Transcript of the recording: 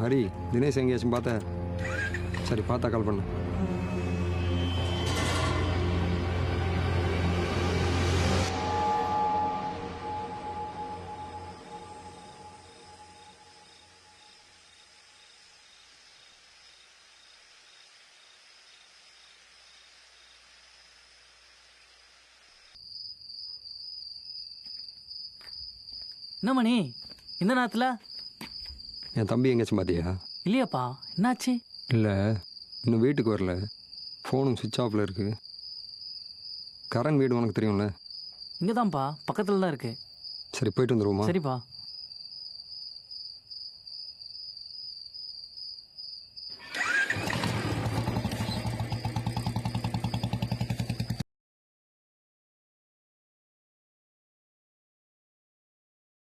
ஹரி, தினேஷ் எங்கேயாச்சும் பார்த்த? சரி, பார்த்தா கால் பண்ணு. என்ன மணி இந்த நேரத்தில்? என் தம்பி எங்கேயாச்சும் பார்த்தியா? இல்லையாப்பா, என்னாச்சு? இல்லை, இன்னும் வீட்டுக்கு வரல. ஃபோனும் சுவிட்ச் ஆஃபில் இருக்குது. கரண் வீடு உனக்கு தெரியும்ல? இங்கே தான்ப்பா, பக்கத்தில் தான் இருக்கு. சரி, போயிட்டு வந்துடுவோமா? சரிப்பா.